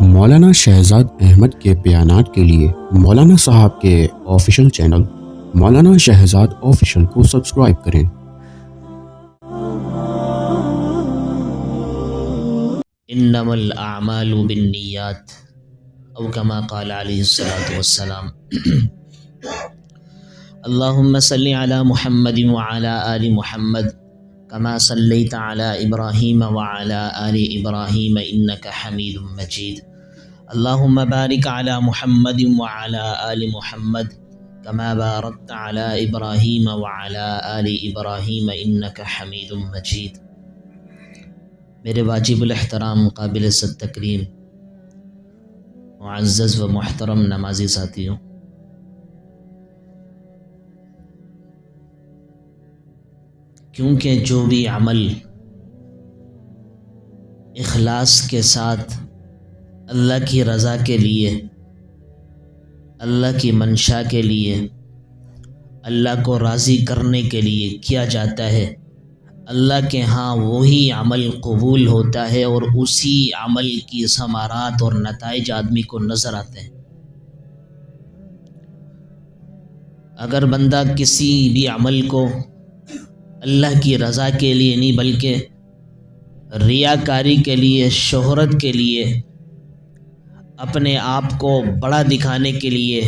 مولانا شہزاد احمد کے بیانات کے لیے مولانا صاحب کے آفیشیل چینل مولانا شہزاد آفیشیل کو سبسکرائب کریں۔ انما الاعمال بالنیات او کما قال علیہ الصلوۃ والسلام۔ اللہم صلی علی محمد وعلی آل محمد کما صلیت علی ابراہیم وعلی آل ابراہیم انک حمید مجید۔ اللہم بارک علی محمد وعلی آل محمد کما بارکت علی ابراہیم وعلی آل ابراہیم انک حمید مجید۔ میرے واجب الاحترام، قابل صد تکریم، معزز و محترم نمازی ساتھیوں، کیونکہ جو بھی عمل اخلاص کے ساتھ اللہ کی رضا کے لیے، اللہ کی منشا کے لیے، اللہ کو راضی کرنے کے لیے کیا جاتا ہے، اللہ کے ہاں وہی عمل قبول ہوتا ہے اور اسی عمل کی ثمرات اور نتائج آدمی کو نظر آتے ہیں۔ اگر بندہ کسی بھی عمل کو اللہ کی رضا کے لیے نہیں بلکہ ریاکاری کے لیے، شہرت کے لیے، اپنے آپ کو بڑا دکھانے کے لیے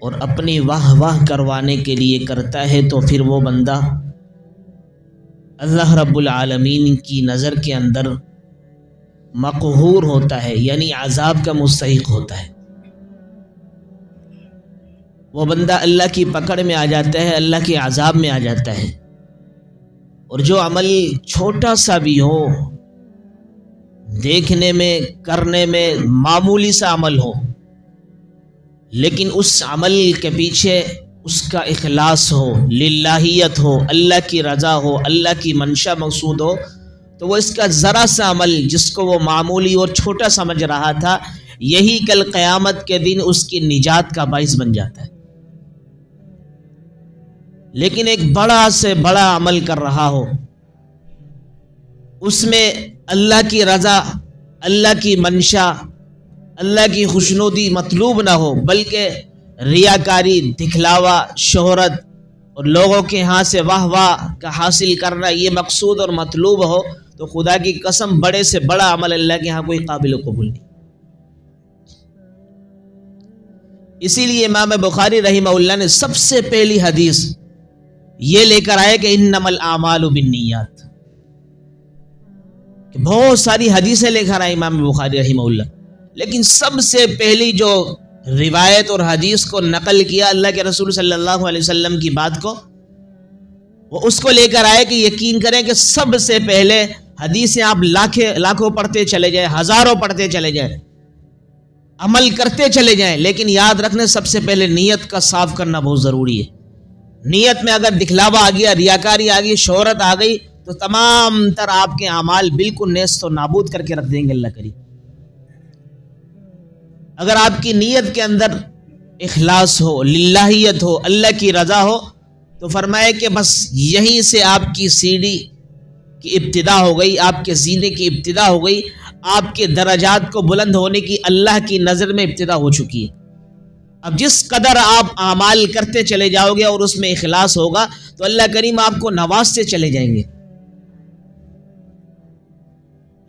اور اپنی واہ واہ کروانے کے لیے کرتا ہے تو پھر وہ بندہ اللہ رب العالمین کی نظر کے اندر مقہور ہوتا ہے، یعنی عذاب کا مستحق ہوتا ہے۔ وہ بندہ اللہ کی پکڑ میں آ جاتا ہے، اللہ کے عذاب میں آ جاتا ہے۔ اور جو عمل چھوٹا سا بھی ہو، دیکھنے میں، کرنے میں معمولی سا عمل ہو، لیکن اس عمل کے پیچھے اس کا اخلاص ہو، للہیت ہو، اللہ کی رضا ہو، اللہ کی منشا مقصود ہو، تو وہ اس کا ذرا سا عمل جس کو وہ معمولی اور چھوٹا سمجھ رہا تھا، یہی کل قیامت کے دن اس کی نجات کا باعث بن جاتا ہے۔ لیکن ایک بڑا سے بڑا عمل کر رہا ہو، اس میں اللہ کی رضا، اللہ کی منشا، اللہ کی خوشنودی مطلوب نہ ہو، بلکہ ریاکاری، دکھلاوا، شہرت اور لوگوں کے ہاں سے واہ واہ کا حاصل کرنا یہ مقصود اور مطلوب ہو، تو خدا کی قسم بڑے سے بڑا عمل اللہ کے ہاں کوئی قابل قبول نہیں۔ اسی لیے امام بخاری رحمہ اللہ نے سب سے پہلی حدیث یہ لے کر آئے کہ انما الاعمال بالنیات، کہ بہت ساری حدیثیں لے کر آئے امام بخاری رحمہ اللہ، لیکن سب سے پہلی جو روایت اور حدیث کو نقل کیا اللہ کے رسول صلی اللہ علیہ وسلم کی بات کو، وہ اس کو لے کر آئے کہ یقین کریں کہ سب سے پہلے حدیثیں آپ لاکھوں پڑھتے چلے جائیں، ہزاروں پڑھتے چلے جائیں، عمل کرتے چلے جائیں، لیکن یاد رکھنے سب سے پہلے نیت کا صاف کرنا بہت ضروری ہے۔ نیت میں اگر دکھلاوا آ گیا، ریاکاری آ گئی، شہرت آ گئی، تو تمام تر آپ کے اعمال بالکل نیست و نابود کر کے رکھ دیں گے اللہ کریم۔ اگر آپ کی نیت کے اندر اخلاص ہو، للہیت ہو، اللہ کی رضا ہو، تو فرمائے کہ بس یہیں سے آپ کی سیڑھی کی ابتدا ہو گئی، آپ کے زینے کی ابتدا ہو گئی، آپ کے درجات کو بلند ہونے کی اللہ کی نظر میں ابتدا ہو چکی ہے۔ اب جس قدر آپ اعمال کرتے چلے جاؤ گے اور اس میں اخلاص ہوگا تو اللہ کریم آپ کو نوازتے چلے جائیں گے۔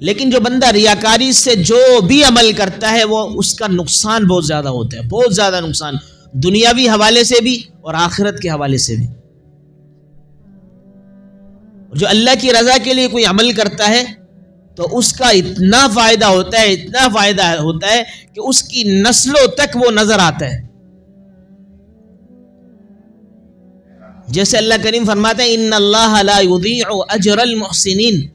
لیکن جو بندہ ریاکاری سے جو بھی عمل کرتا ہے وہ اس کا نقصان بہت زیادہ ہوتا ہے، بہت زیادہ نقصان، دنیاوی حوالے سے بھی اور آخرت کے حوالے سے بھی۔ جو اللہ کی رضا کے لیے کوئی عمل کرتا ہے تو اس کا اتنا فائدہ ہوتا ہے، اتنا فائدہ ہوتا ہے کہ اس کی نسلوں تک وہ نظر آتا ہے۔ جیسے اللہ کریم فرماتا ہے ان اللہ لا یضیع اجر المحسنین،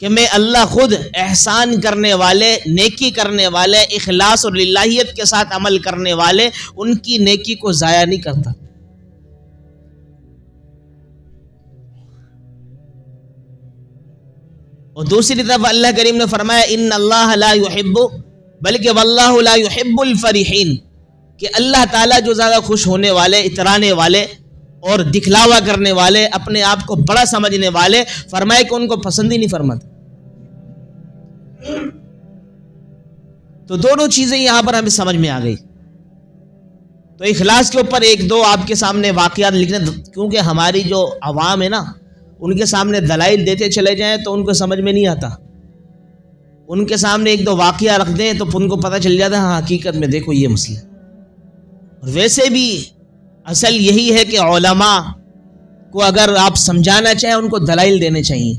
کہ میں اللہ خود احسان کرنے والے، نیکی کرنے والے، اخلاص اور للہیت کے ساتھ عمل کرنے والے، ان کی نیکی کو ضائع نہیں کرتا۔ اور دوسری طرف اللہ کریم نے فرمایا ان اللہ لا یحب، بلکہ واللہ لا یحب الفرحین، کہ اللہ تعالیٰ جو زیادہ خوش ہونے والے، اترانے والے اور دکھلاوا کرنے والے، اپنے آپ کو بڑا سمجھنے والے، فرمائے کہ ان کو پسند ہی نہیں فرماتا۔ تو دونوں چیزیں یہاں پر ہمیں سمجھ میں آ گئی. تو اخلاص کے اوپر ایک دو آپ کے سامنے واقعات لکھنے، کیونکہ ہماری جو عوام ہے نا، ان کے سامنے دلائل دیتے چلے جائیں تو ان کو سمجھ میں نہیں آتا. ان کے سامنے ایک دو واقعہ رکھ دیں تو ان کو پتہ چل جاتا ہے ہاں حقیقت میں دیکھو یہ مسئلہ. اور ویسے بھی اصل یہی ہے کہ علماء کو اگر آپ سمجھانا چاہیں ان کو دلائل دینے چاہیے.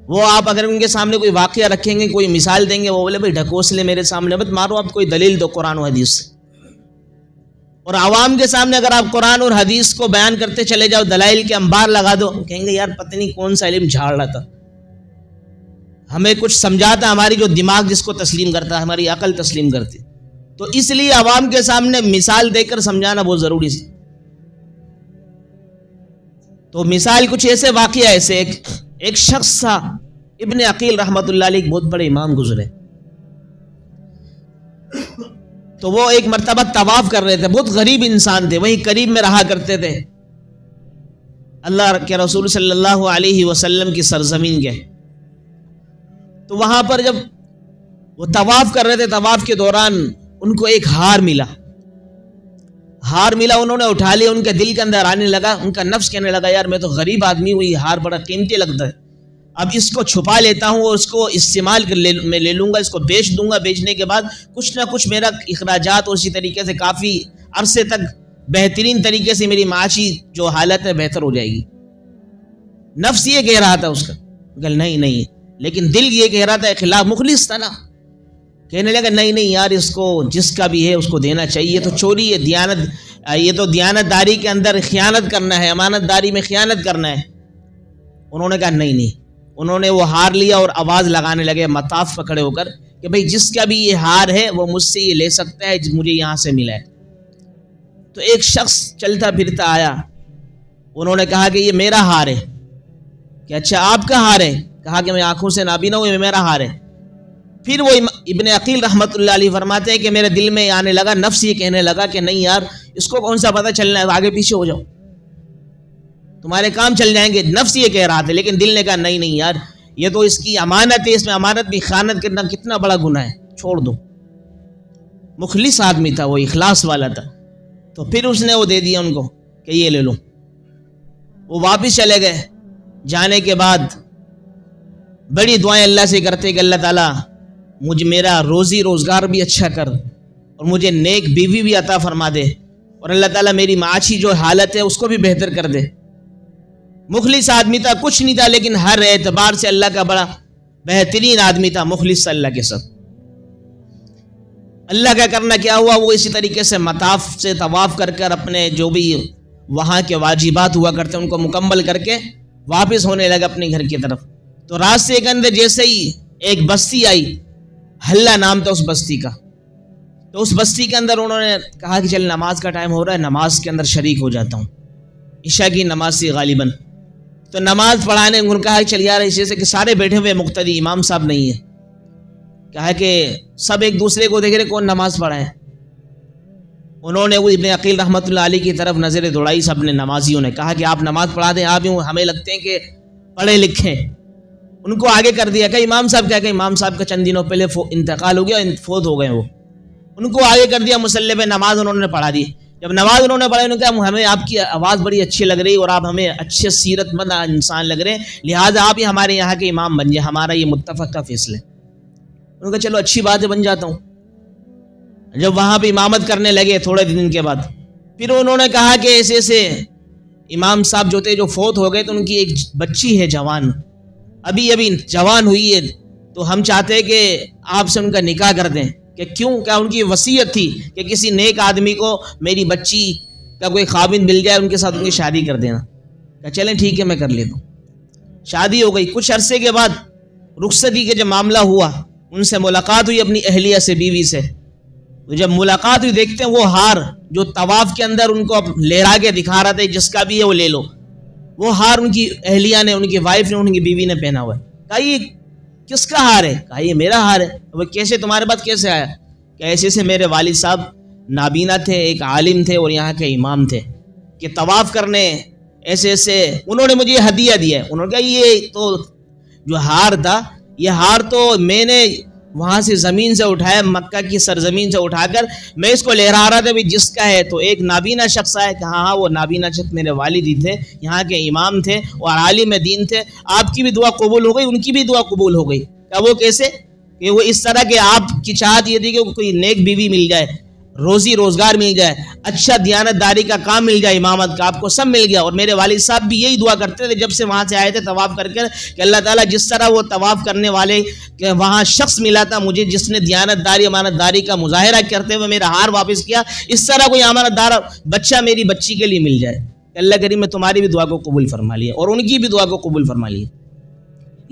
وہ آپ اگر ان کے سامنے کوئی واقعہ رکھیں گے، کوئی مثال دیں گے، وہ بولے بھائی ڈھکوس لے میرے سامنے مت مارو، آپ کوئی دلیل دو قرآن و حدیث سے. اور عوام کے سامنے اگر آپ قرآن اور حدیث کو بیان کرتے چلے جاؤ، دلائل کے انبار لگا دو، کہیں گے یار پتہ نہیں کون سا علم جھاڑ رہا تھا، ہمیں کچھ سمجھاتا، ہماری جو دماغ جس کو تسلیم کرتا ہے، ہماری عقل تسلیم کرتی. تو اس لیے عوام کے سامنے مثال دے کر سمجھانا بہت ضروری ہے. تو مثال کچھ ایسے واقعہ ایسے ایک شخص تھا، ابن عقیل رحمۃ اللہ علیہ، بہت بڑے امام گزرے. تو وہ ایک مرتبہ طواف کر رہے تھے، بہت غریب انسان تھے، وہیں قریب میں رہا کرتے تھے. اللہ کے رسول صلی اللہ علیہ وسلم کی سرزمین کے. تو وہاں پر جب وہ طواف کر رہے تھے، طواف کے دوران ان کو ایک ہار ملا. انہوں نے اٹھا لیا، ان کے دل کے اندر آنے لگا، ان کا نفس کہنے لگا یار میں تو غریب آدمی ہوں، یہ ہار بڑا قیمتی لگتا ہے، اب اس کو چھپا لیتا ہوں اور اس کو استعمال میں لے لوں گا، اس کو بیچ دوں گا، بیچنے کے بعد کچھ نہ کچھ میرا اخراجات اور اسی طریقے سے کافی عرصے تک بہترین طریقے سے میری معاشی جو حالت ہے بہتر ہو جائے گی. نفس یہ کہہ رہا تھا اس کا، نہیں، لیکن دل یہ کہہ رہا تھا، خلاف مخلص تھا نا، کہنے لگا نہیں یار اس کو جس کا بھی ہے اس کو دینا چاہیے، تو چوری ہے، یہ تو دیانت داری کے اندر خیانت کرنا ہے، امانت داری میں خیانت کرنا ہے. انہوں نے کہا نہیں. انہوں نے وہ ہار لیا اور آواز لگانے لگے مطاف پکڑے ہو کر کہ بھئی جس کا بھی یہ ہار ہے وہ مجھ سے یہ لے سکتا ہے، مجھے یہاں سے ملا ہے. تو ایک شخص چلتا پھرتا آیا، انہوں نے کہا کہ یہ میرا ہار ہے. کہ اچھا آپ کا ہار ہے؟ کہا کہ میں آنکھوں سے نابینا ہوں، یہ میرا ہار ہے. پھر وہ ابن عقیل رحمۃ اللہ علیہ فرماتے ہیں کہ میرے دل میں آنے لگا، نفس یہ کہنے لگا کہ نہیں یار اس کو کون سا پتہ چلنا ہے، آگے پیچھے ہو جاؤ، تمہارے کام چل جائیں گے. نفس یہ کہہ رہا تھا، لیکن دل نے کہا نہیں یار یہ تو اس کی امانت ہے، اس میں امانت بھی خیانت کرنا کتنا بڑا گناہ ہے، چھوڑ دو. مخلص آدمی تھا وہ، اخلاص والا تھا. تو پھر اس نے وہ دے دیا ان کو کہ یہ لے لو. وہ واپس چلے گئے. جانے کے بعد بڑی دعائیں اللہ سے کرتے کہ اللہ تعالیٰ مجھے میرا روزی روزگار بھی اچھا کر اور مجھے نیک بیوی بھی عطا فرما دے، اور اللہ تعالیٰ میری معاشی جو حالت ہے اس کو بھی بہتر کر دے. مخلص آدمی تھا، کچھ نہیں تھا، لیکن ہر اعتبار سے اللہ کا بڑا بہترین آدمی تھا، مخلص اللہ کے ساتھ. اللہ کا کرنا کیا ہوا، وہ اسی طریقے سے مطاف سے طواف کر کر اپنے جو بھی وہاں کے واجبات ہوا کرتے ان کو مکمل کر کے واپس ہونے لگا اپنے گھر کی طرف. تو راستے کے اندر جیسے ہی ایک بستی آئی، حلہ نام تھا اس بستی کا. تو اس بستی کے اندر انہوں نے کہا کہ چل نماز کا ٹائم ہو رہا ہے، نماز کے اندر شریک ہو جاتا ہوں. عشاء کی نماز تھی غالباً. تو نماز پڑھانے انہوں نے کہا کہ چل یار اس جیسے کہ سارے بیٹھے ہوئے مقتدی، امام صاحب نہیں ہے. کہا کہ سب ایک دوسرے کو دیکھ رہے کون نماز پڑھائے. انہوں نے وہ ابن عقیل رحمۃ اللہ علیہ کی طرف نظر دوڑائی، سب نے نمازیوں نے کہا کہ آپ نماز پڑھا دیں، آپ یوں ہمیں لگتے ہیں کہ پڑھے لکھے. ان کو آگے کر دیا کہ امام صاحب کیا کہ امام صاحب کا چند دنوں پہلے انتقال ہو گیا، فوت ہو گئے وہ. ان کو آگے کر دیا، مصلی پہ نماز انہوں نے پڑھا دی. جب نماز انہوں نے پڑھائی، انہوں نے کہا ہمیں آپ کی آواز بڑی اچھی لگ رہی اور آپ ہمیں اچھے سیرت مند انسان لگ رہے ہیں، لہٰذا آپ ہی ہمارے یہاں کے امام بن جائیں، ہمارا یہ متفق کا فیصلہ. انہوں نے کہا چلو اچھی بات ہے، بن جاتا ہوں. جب وہاں پہ امامت کرنے لگے تھوڑے دن کے بعد، پھر انہوں نے کہا کہ ایسے ایسے امام صاحب جو تھے جو فوت ہو گئے، تو ان کی ایک بچی ہے جوان، ابھی جوان ہوئی ہے، تو ہم چاہتے ہیں کہ آپ سے ان کا نکاح کر دیں. کہ کیوں؟ کیا ان کی وصیت تھی کہ کسی نیک آدمی کو میری بچی کا کوئی خاوند مل جائے، ان کے ساتھ ان کی شادی کر دینا. کہ چلیں ٹھیک ہے میں کر لیتا ہوں. شادی ہو گئی. کچھ عرصے کے بعد رخصتی کے جب معاملہ ہوا، ان سے ملاقات ہوئی اپنی اہلیہ سے، بیوی سے. تو جب ملاقات ہوئی دیکھتے ہیں وہ ہار جو طواف کے اندر ان کو لہرا کے دکھا رہا تھا جس کا بھی ہے وہ لے لو، وہ ہار ان کی اہلیہ نے، ان کی وائف نے، ان کی بیوی نے پہنا ہوا ہے. کہا یہ کس کا ہار ہے؟ کہا یہ میرا ہار ہے. وہ کیسے تمہارے پاس کیسے آیا؟ کہ ایسے سے میرے والد صاحب نابینا تھے، ایک عالم تھے اور یہاں کے امام تھے، کہ طواف کرنے ایسے ایسے انہوں نے مجھے ہدیہ دیا ہے. انہوں نے کہا یہ تو جو ہار تھا یہ ہار تو میں نے وہاں سے زمین سے اٹھایا، مکہ کی سرزمین سے اٹھا کر میں اس کو لہرا رہا تھا بھی جس کا ہے، تو ایک نابینا شخص آیا کہ ہاں وہ نابینا شخص میرے والد ہی تھے، یہاں کے امام تھے اور عالم دین تھے، آپ کی بھی دعا قبول ہو گئی، ان کی بھی دعا قبول ہو گئی۔ کہ وہ کیسے؟ کہ وہ اس طرح کہ آپ کی چاہت یہ تھی کہ کوئی نیک بیوی مل جائے، روزی روزگار مل جائے، اچھا دیانت داری کا کام مل جائے، امامت کا، آپ کو سب مل گیا۔ اور میرے والد صاحب بھی یہی دعا کرتے تھے جب سے وہاں سے آئے تھے طواف کر کے، کہ اللہ تعالیٰ جس طرح وہ طواف کرنے والے کہ وہاں شخص ملا تھا مجھے جس نے دیانت داری امانت داری کا مظاہرہ کرتے ہوئے میرا ہار واپس کیا، اس طرح کوئی امانت دار بچہ میری بچی کے لیے مل جائے۔ کہ اللہ کریم نے تمہاری بھی دعا کو قبول فرما لیا اور ان کی بھی دعا کو قبول فرما لیا۔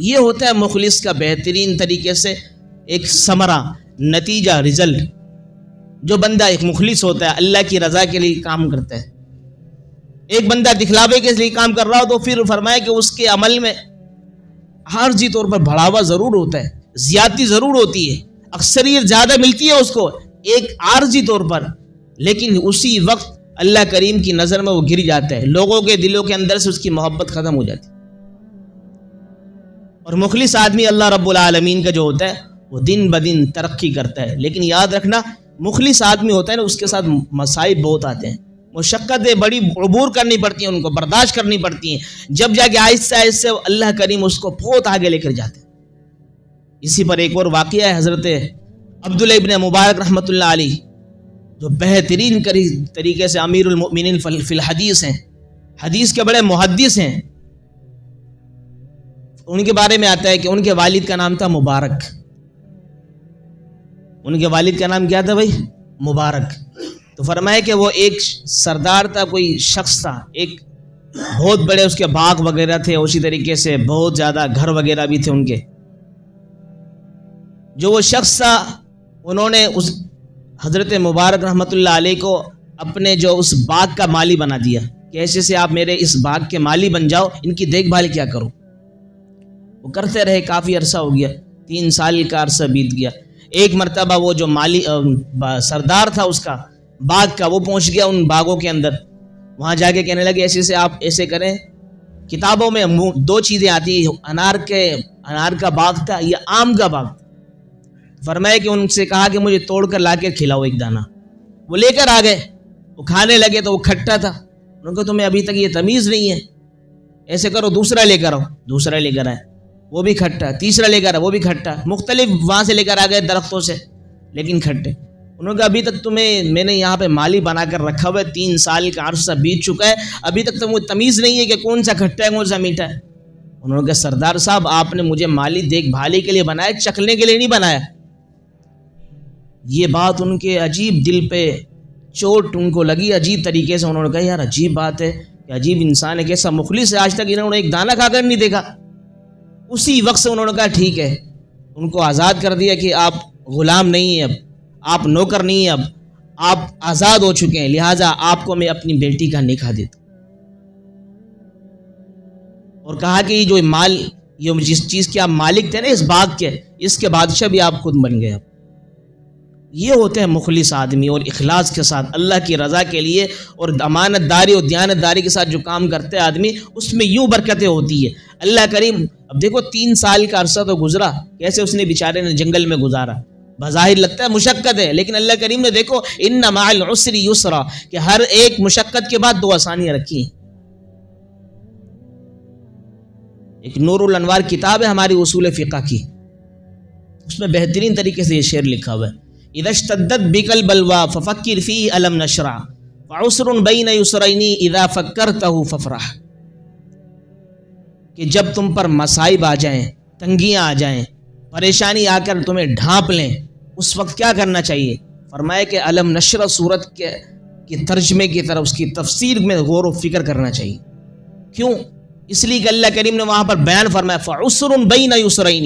یہ ہوتا ہے مخلص کا بہترین طریقے سے ایک ثمرہ، نتیجہ، رزلٹ۔ جو بندہ ایک مخلص ہوتا ہے، اللہ کی رضا کے لیے کام کرتا ہے۔ ایک بندہ دکھلاوے کے لیے کام کر رہا ہو تو پھر فرمائے کہ اس کے عمل میں عارضی طور پر بڑھاوا ضرور ہوتا ہے، زیادتی ضرور ہوتی ہے، اکثریت زیادہ ملتی ہے اس کو ایک عارضی طور پر، لیکن اسی وقت اللہ کریم کی نظر میں وہ گر جاتا ہے، لوگوں کے دلوں کے اندر سے اس کی محبت ختم ہو جاتی ہے۔ اور مخلص آدمی اللہ رب العالمین کا جو ہوتا ہے وہ دن بدن ترقی کرتا ہے۔ لیکن یاد رکھنا مخلص آدمی ہوتا ہے نا، اس کے ساتھ مصائب بہت آتے ہیں، مشقتیں بڑی عبور کرنی پڑتی ہیں، ان کو برداشت کرنی پڑتی ہیں، جب جا کے آہستہ آہستہ اللہ کریم اس کو بہت آگے لے کر جاتے ہیں۔ اسی پر ایک اور واقعہ ہے، حضرت عبداللہ ابن مبارک رحمۃ اللہ علیہ جو بہترین طریقے سے امیر المؤمنین فی الحدیث ہیں، حدیث کے بڑے محدث ہیں۔ ان کے بارے میں آتا ہے کہ ان کے والد کا نام تھا مبارک۔ ان کے والد کا نام کیا تھا بھائی؟ مبارک۔ تو فرمایا کہ وہ ایک سردار تھا، کوئی شخص تھا، ایک بہت بڑے اس کے باغ وغیرہ تھے، اسی طریقے سے بہت زیادہ گھر وغیرہ بھی تھے ان کے۔ جو وہ شخص تھا انہوں نے اس حضرت مبارک رحمۃ اللہ علیہ کو اپنے جو اس باغ کا مالی بنا دیا کہ ایسے سے آپ میرے اس باغ کے مالی بن جاؤ، ان کی دیکھ بھال کیا کرو۔ وہ کرتے رہے، کافی عرصہ ہو گیا، 3 سال کا عرصہ بیت گیا۔ ایک مرتبہ وہ جو مالی سردار تھا اس کا باغ کا، وہ پہنچ گیا ان باغوں کے اندر، وہاں جا کے کہنے لگے ایسے سے آپ ایسے کریں۔ کتابوں میں 2 چیزیں آتی ہیں، انار کا باغ تھا یا آم کا باغ۔ فرمایا کہ ان سے کہا کہ مجھے توڑ کر لا کے کھلاؤ ایک دانہ۔ وہ لے کر آ گئے، وہ کھانے لگے تو وہ کھٹا تھا۔ انہوں نے کہا تمہیں ابھی تک یہ تمیز نہیں ہے، ایسے کرو دوسرا لے کر آؤ۔ دوسرا لے کر آئے، وہ بھی کھٹا۔ تیسرا لے کر آئے، وہ بھی کھٹا۔ مختلف وہاں سے لے کر آ گئے درختوں سے، لیکن کھٹے۔ انہوں نے کہا ابھی تک تمہیں میں نے یہاں پہ مالی بنا کر رکھا ہوا ہے، 3 سال کا عرصہ بیت چکا ہے، ابھی تک تمہیں تمیز نہیں ہے کہ کون سا کھٹا ہے کون سا میٹھا ہے۔ انہوں نے کہا سردار صاحب آپ نے مجھے مالی دیکھ بھالی کے لیے بنایا، چکھنے کے لیے نہیں بنایا۔ یہ بات ان کے عجیب دل پہ چوٹ ان کو لگی عجیب طریقے سے۔ انہوں نے کہا یار عجیب بات ہے کہ عجیب انسان ہے، کیسا مخلص ہے، آج تک انہوں نے ایک دانہ کھا کر نہیں دیکھا۔ اسی وقت سے انہوں نے کہا ٹھیک ہے، ان کو آزاد کر دیا کہ آپ غلام نہیں ہیں، اب آپ نوکر نہیں ہیں، اب آپ آزاد ہو چکے ہیں، لہٰذا آپ کو میں اپنی بیٹی کا نکاح دیتا ہوں۔ اور کہا کہ یہ جو مال، یہ جس چیز کے آپ مالک تھے نا اس باغ کے، اس کے بادشاہ بھی آپ خود بن گئے۔ اب یہ ہوتے ہیں مخلص آدمی، اور اخلاص کے ساتھ اللہ کی رضا کے لیے اور امانت داری اور دیانت داری کے ساتھ جو کام کرتے ہیں آدمی، اس میں یوں برکتیں ہوتی ہے۔ اللہ کریم اب دیکھو 3 سال کا عرصہ تو گزرا، کیسے اس نے بیچارے نے جنگل میں گزارا، بظاہر لگتا ہے مشقت ہے، لیکن اللہ کریم نے دیکھو ان مع العسر یسرا، کہ ہر ایک مشقت کے بعد 2 آسانیاں رکھی ہیں۔ ایک نور الانوار کتاب ہے ہماری اصول فقہ کی، اس میں بہترین طریقے سے یہ شعر لکھا ہوا ہے، اذا اشتدت بک البلوى ففکر فیہ الم نشرع فعسر بین یسرین اذا فکرتہ فافرح، کہ جب تم پر مصائب آ جائیں، تنگیاں آ جائیں، پریشانی آ کر تمہیں ڈھانپ لیں، اس وقت کیا کرنا چاہیے؟ فرمایا کہ الم نشرع صورت کے ترجمے کی طرف، اس کی تفسیر میں غور و فکر کرنا چاہیے۔ کیوں؟ اس لیے کہ اللہ کریم نے وہاں پر بیان فرمایا فعسر بین یسرین،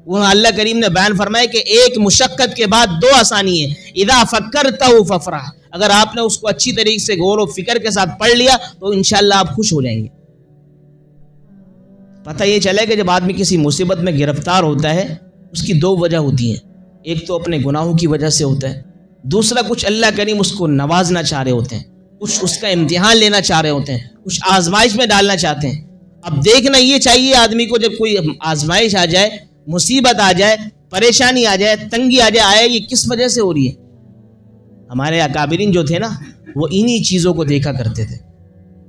وہاں اللہ کریم نے بیان فرمایا کہ ایک مشقت کے بعد 2 آسانی ہیں، اذا فکرتہ فافرح، اگر آپ نے اس کو اچھی طریقے سے غور و فکر کے ساتھ پڑھ لیا تو انشاءاللہ آپ خوش ہو جائیں گے۔ پتہ یہ چلے کہ جب آدمی کسی مصیبت میں گرفتار ہوتا ہے اس کی 2 وجہ ہوتی ہیں، ایک تو اپنے گناہوں کی وجہ سے ہوتا ہے، دوسرا کچھ اللہ کریم اس کو نوازنا چاہ رہے ہوتے ہیں، کچھ اس کا امتحان لینا چاہ رہے ہوتے ہیں، کچھ آزمائش میں ڈالنا چاہتے ہیں۔ اب دیکھنا یہ چاہیے آدمی کو جب کوئی آزمائش آ جائے، مصیبت آ جائے، پریشانی آ جائے، تنگی آ جائے، آیا یہ کس وجہ سے ہو رہی ہے؟ ہمارے اکابرین جو تھے نا وہ انہی چیزوں کو دیکھا کرتے تھے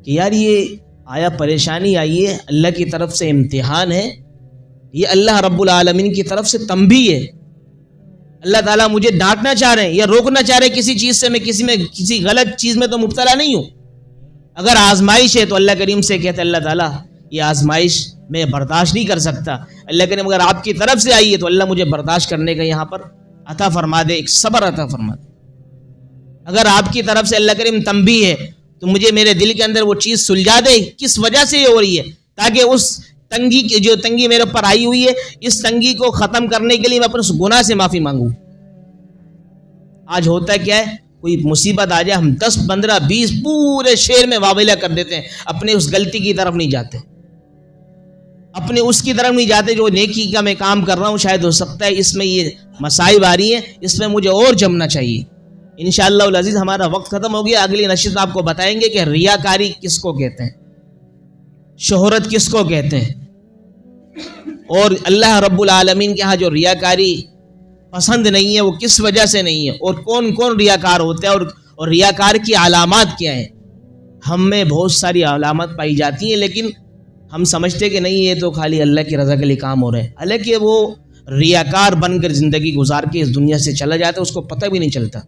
کہ یار یہ آیا پریشانی آئی ہے، اللہ کی طرف سے امتحان ہے، یہ اللہ رب العالمین کی طرف سے تنبیہ ہے، اللہ تعالیٰ مجھے ڈانٹنا چاہ رہے ہیں یا روکنا چاہ رہے ہیں کسی چیز سے، میں کسی غلط چیز میں تو مبتلا نہیں ہوں۔ اگر آزمائش ہے تو اللہ کریم سے کہتے اللہ تعالیٰ یہ آزمائش میں برداشت نہیں کر سکتا، اللہ کریم اگر آپ کی طرف سے آئی ہے تو اللہ مجھے برداشت کرنے کا یہاں پر عطا فرما دے، ایک صبر عطا فرما دے۔ اگر آپ کی طرف سے اللہ کریم تنبیہ ہے تو مجھے میرے دل کے اندر وہ چیز سلجھا دے کس وجہ سے یہ ہو رہی ہے، تاکہ اس تنگی کی جو تنگی میرے اوپر آئی ہوئی ہے اس تنگی کو ختم کرنے کے لیے میں اپنے اس گناہ سے معافی مانگوں۔ آج ہوتا کیا ہے، کوئی مصیبت آ جائے ہم 10 15 20 پورے شہر میں واویلا کر دیتے ہیں، اپنے اس غلطی کی طرف نہیں جاتے، اپنے اس کی طرف نہیں جاتے جو نیکی کا میں کام کر رہا ہوں، شاید ہو سکتا ہے اس میں یہ مصائب آ رہی ہیں، اس میں مجھے اور جمنا چاہیے۔ انشاءاللہ العزیز ہمارا وقت ختم ہو گیا، اگلی نشست آپ کو بتائیں گے کہ ریاکاری کس کو کہتے ہیں، شہرت کس کو کہتے ہیں، اور اللہ رب العالمین کے ہاں جو ریاکاری پسند نہیں ہے وہ کس وجہ سے نہیں ہے، اور کون کون ریاکار ہوتا ہے، اور ریاکار کی علامات کیا ہیں۔ ہم میں بہت ساری علامات پائی جاتی ہیں لیکن ہم سمجھتے کہ نہیں یہ تو خالی اللہ کی رضا کے لیے کام ہو رہے ہیں، حالانکہ وہ ریاکار بن کر زندگی گزار کے اس دنیا سے چلا جاتا ہے، اس کو پتہ بھی نہیں چلتا۔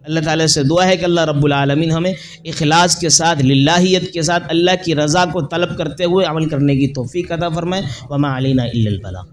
اللہ تعالیٰ سے دعا ہے کہ اللہ رب العالمین ہمیں اخلاص کے ساتھ، للہیت کے ساتھ اللہ کی رضا کو طلب کرتے ہوئے عمل کرنے کی توفیق عطا فرمائے۔ وما علینا الا البلاغ۔